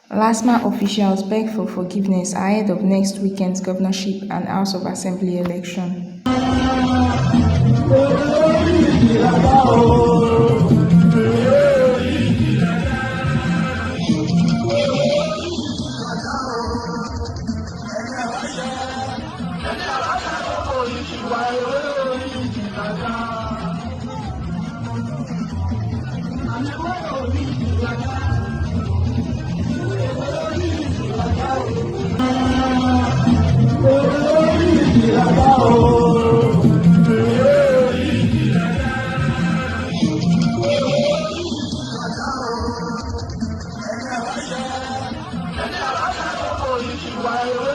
LASTMA officials beg for forgiveness ahead of next weekend's governorship and House of Assembly election. Why